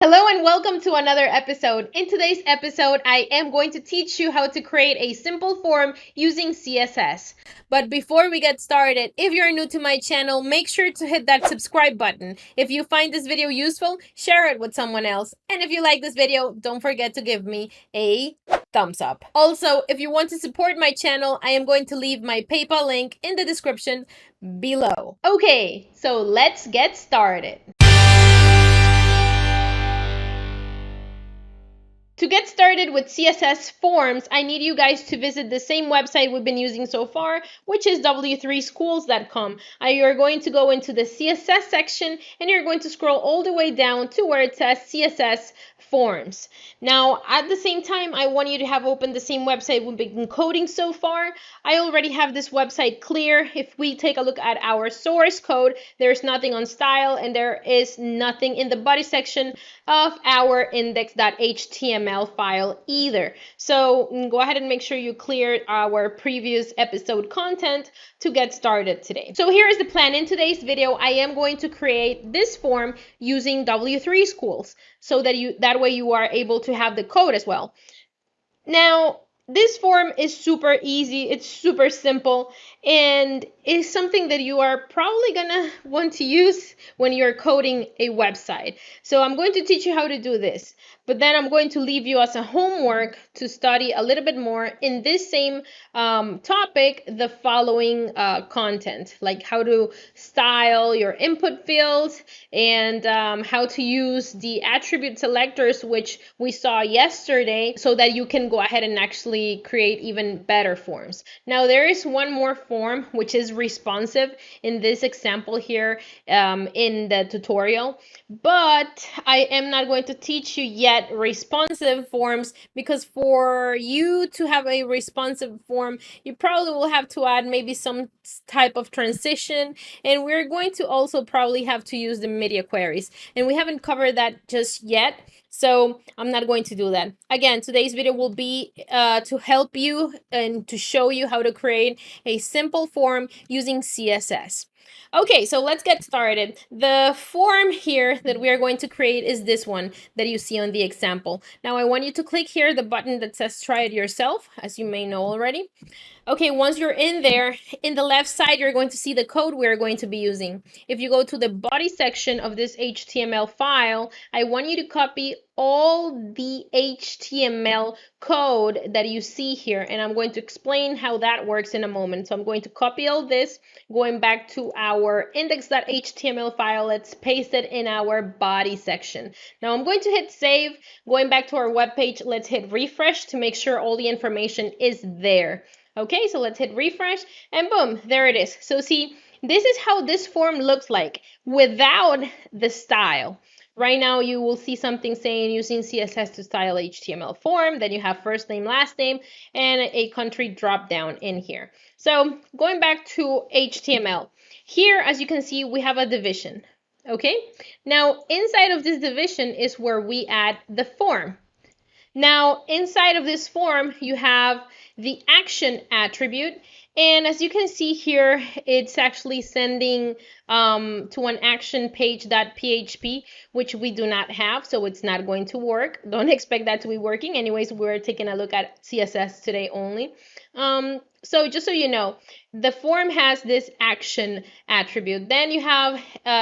Hello and welcome to another episode. In today's episode, I am going to teach you how to create a simple form using CSS. But before we get started, if you're new to my channel, make sure to hit that subscribe button. If you find this video useful, share it with someone else. And if you like this video, don't forget to give me a thumbs up. Also, if you want to support my channel, I am going to leave my PayPal link in the description below. Okay, so let's get started. To get started with CSS Forms, I need you guys to visit the same website we've been using so far, which is w3schools.com. You're going to go into the CSS section and you're going to scroll all the way down to where it says CSS Forms. Now, at the same time, I want you to have open the same website we've been coding so far. I already have this website clear. If we take a look at our source code, there's nothing on style and there is nothing in the body section of our index.html file either. So go ahead and make sure you clear our previous episode content to get started today. So here is the plan. In today's video, I am going to create this form using W3 Schools so that way you are able to have the code as well. Now, this form is super easy, it's super simple, and is something that you are probably gonna want to use when you're coding a website. So I'm going to teach you how to do this, but then I'm going to leave you as a homework to study a little bit more in this same topic, the following content, like how to style your input fields and how to use the attribute selectors, which we saw yesterday, so that you can go ahead and actually create even better forms. Now, there is one more form, which is responsive in this example here in the tutorial, but I am not going to teach you yet responsive forms, because for you to have a responsive form, you probably will have to add maybe some type of transition, and we're going to also probably have to use the media queries, and we haven't covered that just yet, so I'm not going to do that. Again, today's video will be to help you and to show you how to create a simple form using CSS. Okay, so let's get started. The form here that we are going to create is this one that you see on the example. Now I want you to click here the button that says try it yourself, as you may know already. Okay, once you're in there, in the left side, you're going to see the code we're going to be using. If you go to the body section of this HTML file, I want you to copy all the HTML code that you see here, and I'm going to explain how that works in a moment. So I'm going to copy all this, going back to our index.html file. Let's paste it in our body section. Now I'm going to hit save. Going back to our web page, let's hit refresh to make sure all the information is there. Okay, so let's hit refresh and boom, there it is. So see, this is how this form looks like without the style. Right now, you will see something saying using CSS to style HTML form. Then you have first name, last name, and a country drop down in here. So going back to HTML, here, as you can see, we have a division. Okay, now inside of this division is where we add the form. Now, inside of this form, you have the action attribute. And as you can see here, it's actually sending to an action page.php, which we do not have, so it's not going to work. Don't expect that to be working. Anyways, we're taking a look at CSS today only. So just so you know, the form has this action attribute. Then you have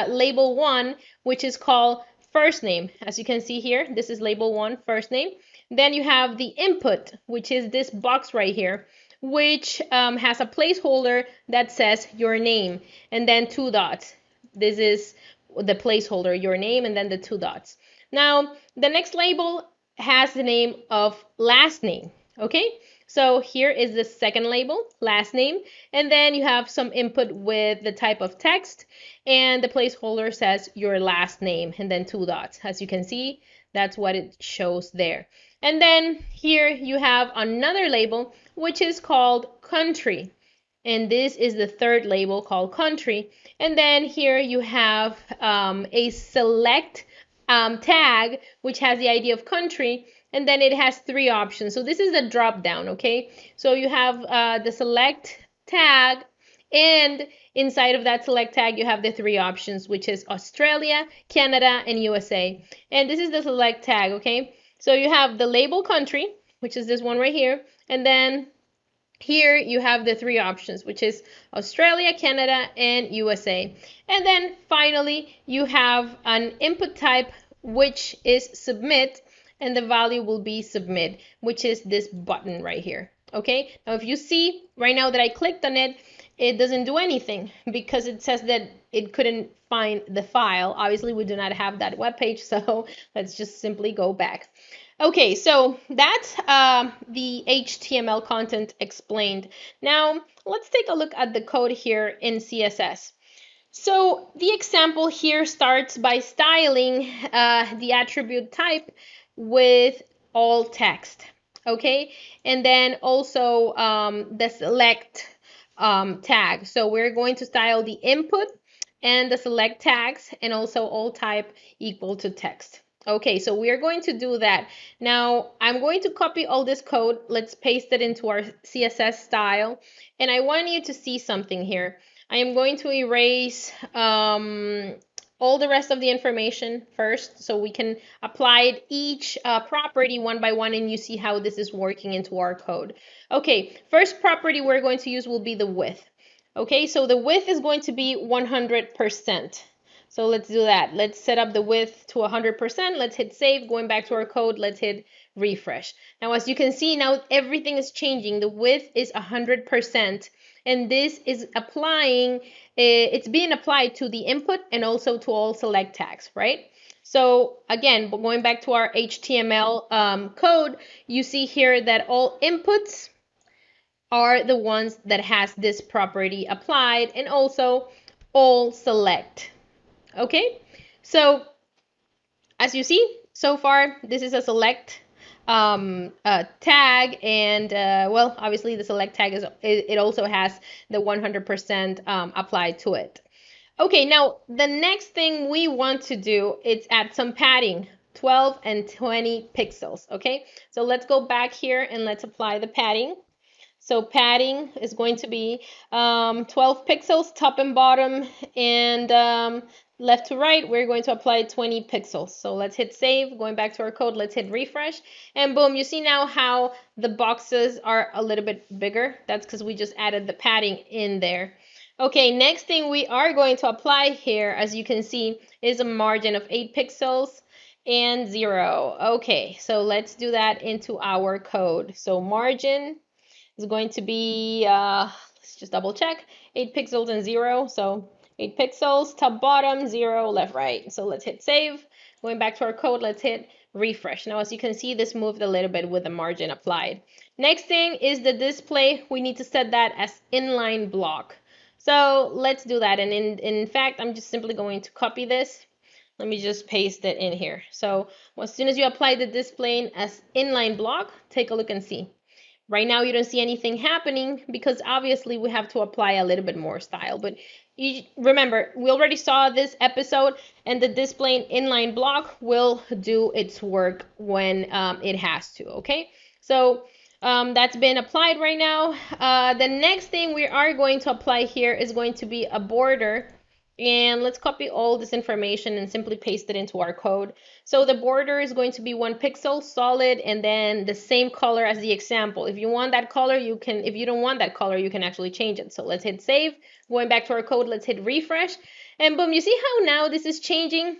label 1, which is called first name. As you can see here, this is label 1, first name. Then you have the input, which is this box right here, which has a placeholder that says your name, and then 2 dots. This is the placeholder, your name, and then the 2 dots. Now, the next label has the name of last name, okay? So here is the second label, last name, and then you have some input with the type of text, and the placeholder says your last name, and then 2 dots. As you can see, that's what it shows there. And then here you have another label, which is called country. And this is the third label called country. And then here you have a select tag, which has the ID of country. And then it has 3 options. So this is the drop down, okay? So you have the select tag, And inside of that select tag, you have the three options, which is Australia, Canada, and USA. And this is the select tag, okay? So you have the label country, which is this one right here. And then here you have the three options, which is Australia, Canada, and USA. And then finally, you have an input type, which is submit, and the value will be submit, which is this button right here. Okay, now if you see right now that I clicked on it, it doesn't do anything because it says that it couldn't find the file. Obviously, we do not have that web page, so let's just simply go back. Okay, so that's the HTML content explained. Now, let's take a look at the code here in CSS. So the example here starts by styling the attribute type with all text, okay? And then also the select tag. So we're going to style the input and the select tags and also all type equal to text. Okay, so we are going to do that. Now, I'm going to copy all this code. Let's paste it into our CSS style. And I want you to see something here. I am going to erase all the rest of the information first so we can apply each property one by one and you see how this is working into our code. Okay, first property we're going to use will be the width. Okay, so the width is going to be 100%. So let's do that. Let's set up the width to 100%. Let's hit save. Going back to our code, let's hit refresh. Now, as you can see, now everything is changing. The width is 100%. And this is applying, it's being applied to the input and also to all select tags, right? So again, going back to our HTML code, you see here that all inputs are the ones that has this property applied and also all select. Okay, so as you see, so far, this is a select tag, and well, obviously the select tag it also has the 100% applied to it. Okay, now the next thing we want to do is add some padding, 12 and 20 pixels. Okay, so let's go back here and let's apply the padding. So padding is going to be 12 pixels top and bottom, and left to right, we're going to apply 20 pixels. So let's hit save. Going back to our code, let's hit refresh. And boom, you see now how the boxes are a little bit bigger. That's because we just added the padding in there. Okay, next thing we are going to apply here, as you can see, is a margin of 8 pixels and 0. Okay, so let's do that into our code. So margin is going to be, let's just double check, 8 pixels and 0. So 8 pixels, top, bottom, 0, left, right. So let's hit save. Going back to our code, let's hit refresh. Now, as you can see, this moved a little bit with the margin applied. Next thing is the display. We need to set that as inline block. So let's do that. And in fact, I'm just simply going to copy this. Let me just paste it in here. So as soon as you apply the display as inline block, take a look and see. Right now, you don't see anything happening because obviously we have to apply a little bit more style. But you remember, we already saw this episode, and the display inline block will do its work when it has to, okay? So that's been applied right now. The next thing we are going to apply here is going to be a border. And let's copy all this information and simply paste it into our code. So the border is going to be 1 pixel solid and then the same color as the example. If you want that color, you can. If you don't want that color, you can actually change it. So let's hit save. Going back to our code, let's hit refresh. And boom, you see how now this is changing?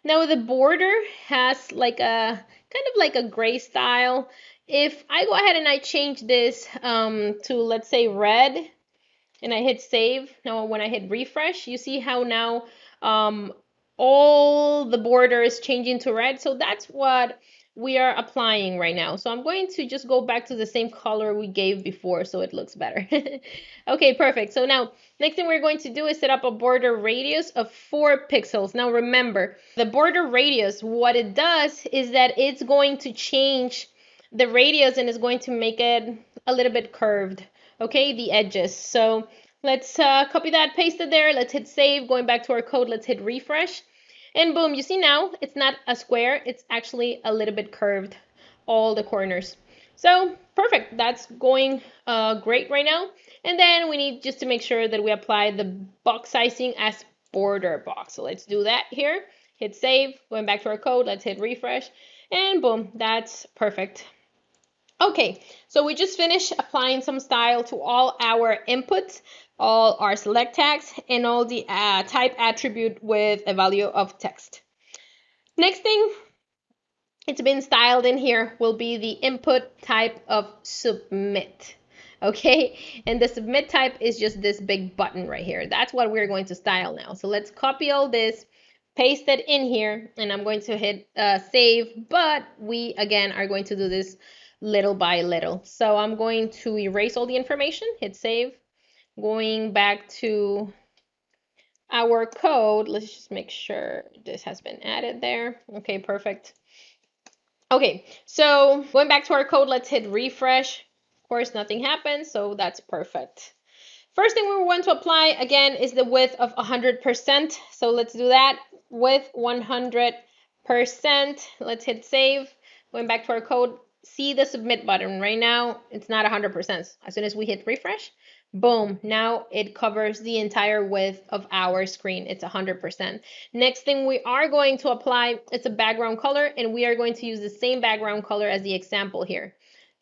Now the border has like a kind of like a gray style. If I go ahead and I change this to, let's say, red, and I hit save, now when I hit refresh, you see how now all the border is changing to red. So that's what we are applying right now. So I'm going to just go back to the same color we gave before so it looks better. Okay, perfect. So now next thing we're going to do is set up a border radius of 4 pixels. Now remember, the border radius, what it does is that it's going to change the radius and is going to make it a little bit curved. Okay, the edges. So let's copy that, paste it there. Let's hit save. Going back to our code, let's hit refresh. And boom, you see now it's not a square. It's actually a little bit curved, all the corners. So perfect, that's going great right now. And then we need just to make sure that we apply the box sizing as border box. So let's do that here. Hit save, going back to our code, let's hit refresh, and boom, that's perfect. Okay, so we just finished applying some style to all our inputs, all our select tags, and all the type attribute with a value of text. Next thing it's been styled in here will be the input type of submit. Okay, and the submit type is just this big button right here. That's what we're going to style now. So let's copy all this, paste it in here, and I'm going to hit save, but we again are going to do this little by little. So I'm going to erase all the information, hit save, going back to our code. Let's just make sure this has been added there. Okay, perfect. Okay, so going back to our code, let's hit refresh. Of course, nothing happens, so that's perfect. First thing we want to apply again is the width of 100%. So let's do that with 100%. Let's hit save. Going back to our code, see the submit button. Right now, it's not 100%. As soon as we hit refresh, boom, now it covers the entire width of our screen. It's 100%. Next thing we are going to apply, it's a background color, and we are going to use the same background color as the example here.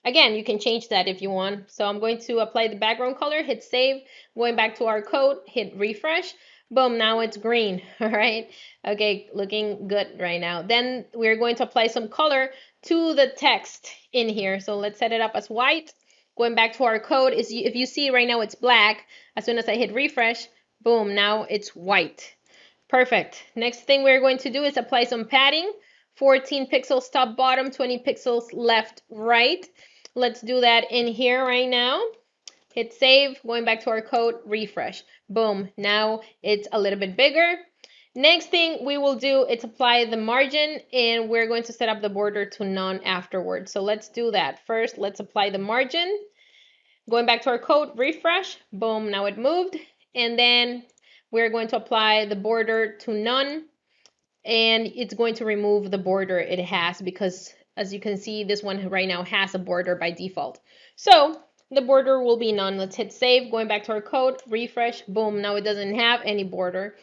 Again, you can change that if you want. So I'm going to apply the background color, hit save, going back to our code, hit refresh. Boom, now it's green, all right? Okay, looking good right now. Then we're going to apply some color to the text in here. So let's set it up as white. Going back to our code, if you see right now it's black, as soon as I hit refresh, boom, now it's white. Perfect. Next thing we're going to do is apply some padding. 14 pixels top bottom, 20 pixels left right. Let's do that in here right now. Hit save, going back to our code, refresh. Boom, now it's a little bit bigger. Next thing we will do is apply the margin, and we're going to set up the border to none afterwards. So let's do that. First, let's apply the margin. Going back to our code, refresh. Boom, now it moved. And then we're going to apply the border to none, and it's going to remove the border it has because as you can see, this one right now has a border by default. So the border will be none. Let's hit save, going back to our code, refresh, boom, now it doesn't have any border.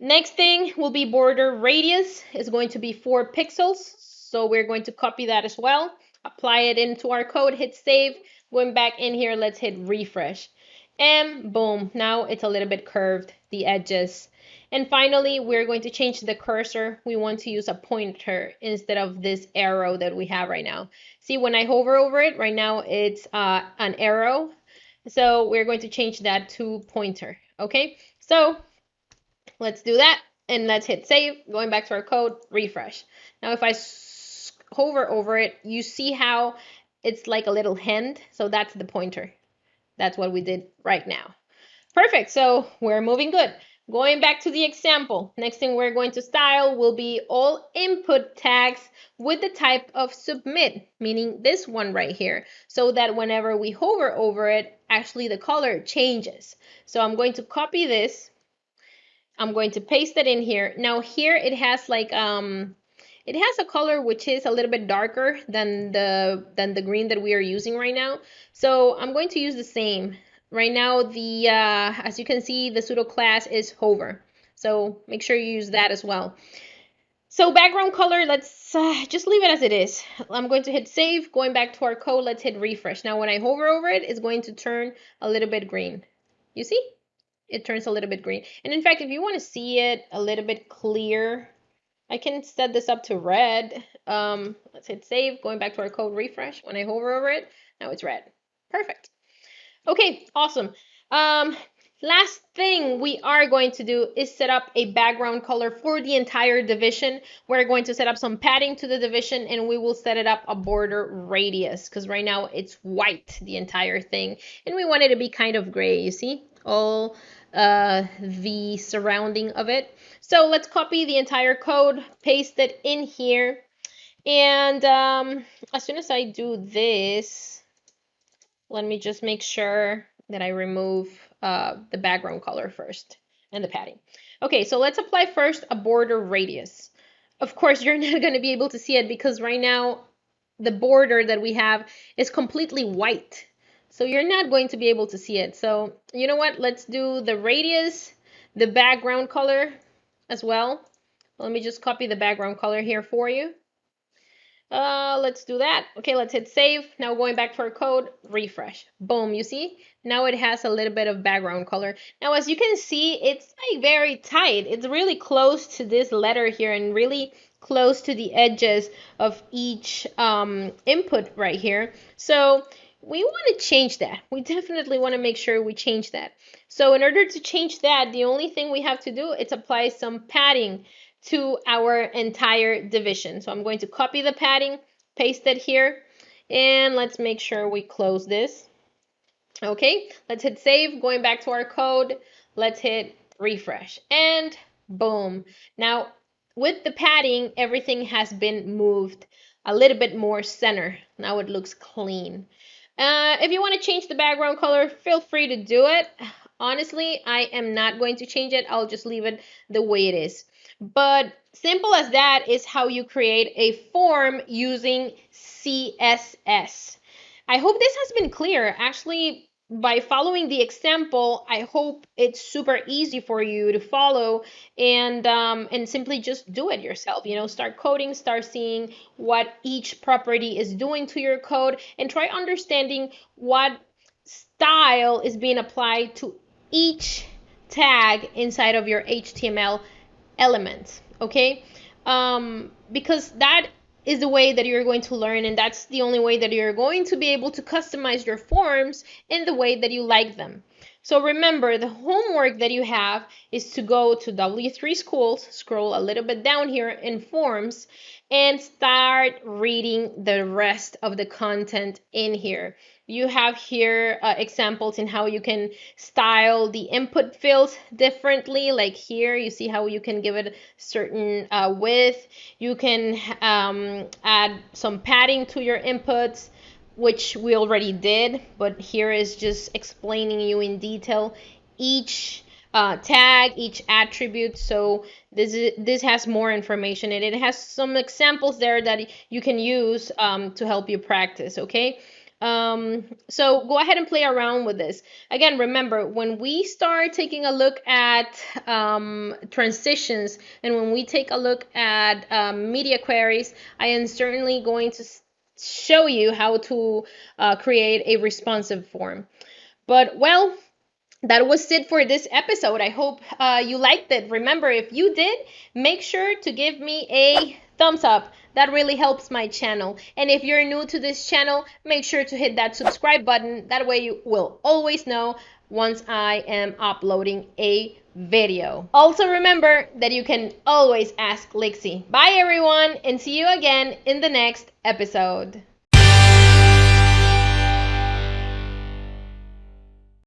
Next thing will be border radius is going to be 4 pixels. So we're going to copy that as well, apply it into our code, hit save, going back in here, let's hit refresh. And boom, now it's a little bit curved, the edges. And finally, we're going to change the cursor. We want to use a pointer instead of this arrow that we have right now. See, when I hover over it, right now it's an arrow. So we're going to change that to pointer, okay? So let's do that, and let's hit save, going back to our code, refresh. Now if I hover over it, you see how it's like a little hand, so that's the pointer. That's what we did right now. Perfect, so we're moving good. Going back to the example, next thing we're going to style will be all input tags with the type of submit, meaning this one right here, so that whenever we hover over it, actually the color changes. So I'm going to copy this. I'm going to paste it in here. Now here it has like it has a color which is a little bit darker than the green that we are using right now. So I'm going to use the same. Right now, the as you can see, the pseudo class is hover. So make sure you use that as well. So background color, let's just leave it as it is. I'm going to hit save, going back to our code, let's hit refresh. Now when I hover over it, it's going to turn a little bit green. You see? It turns a little bit green. And in fact, if you want to see it a little bit clear, I can set this up to red. Let's hit save, going back to our code, refresh. When I hover over it, now it's red. Perfect. Okay, awesome. Last thing we are going to do is set up a background color for the entire division. We're going to set up some padding to the division, and we will set it up a border radius because right now it's white, the entire thing. And we want it to be kind of gray, you see? All the surrounding of it. So let's copy the entire code, paste it in here. And as soon as I do this, let me just make sure that I remove the background color first and the padding. Okay, so let's apply first a border radius. Of course, you're not going to be able to see it because right now the border that we have is completely white. So you're not going to be able to see it. So you know what? Let's do the radius, the background color as well. Let me just copy the background color here for you. Let's do that. Okay, let's hit save. Now going back to our code, refresh. Boom, you see? Now it has a little bit of background color. Now, as you can see, it's like very tight. It's really close to this letter here and really close to the edges of each input right here. So we want to change that. We definitely want to make sure we change that. So in order to change that, the only thing we have to do is apply some padding to our entire division. So I'm going to copy the padding, paste it here, and let's make sure we close this. Okay, let's hit save. Going back to our code, let's hit refresh, and boom. Now, with the padding, everything has been moved a little bit more center. Now it looks clean. If you want to change the background color, feel free to do it. Honestly, I am not going to change it. I'll just leave it the way it is. But simple as that is how you create a form using CSS. I hope this has been clear. Actually, by following the example, I hope it's super easy for you to follow and simply just do it yourself. You know, start coding, start seeing what each property is doing to your code, and try understanding what style is being applied to each tag inside of your HTML element. Okay, because that is the way that you're going to learn, and that's the only way that you're going to be able to customize your forms in the way that you like them. So remember, the homework that you have is to go to W3 Schools, scroll a little bit down here in Forms, and start reading the rest of the content in here. You have here examples in how you can style the input fields differently. Like here, you see how you can give it a certain width. You can add some padding to your inputs, which we already did, but here is just explaining you in detail each tag, each attribute. So this has more information, and it has some examples there that you can use to help you practice. Okay. So go ahead and play around with this. Again, remember, when we start taking a look at transitions, and when we take a look at media queries, I am certainly going to show you how to create a responsive form. But well, that was it for this episode. I hope you liked it. Remember, if you did, make sure to give me a thumbs up. That really helps my channel. And if you're new to this channel, make sure to hit that subscribe button. That way you will always know once I am uploading a video. Also remember that you can always ask Lixi. Bye everyone, and see you again in the next episode.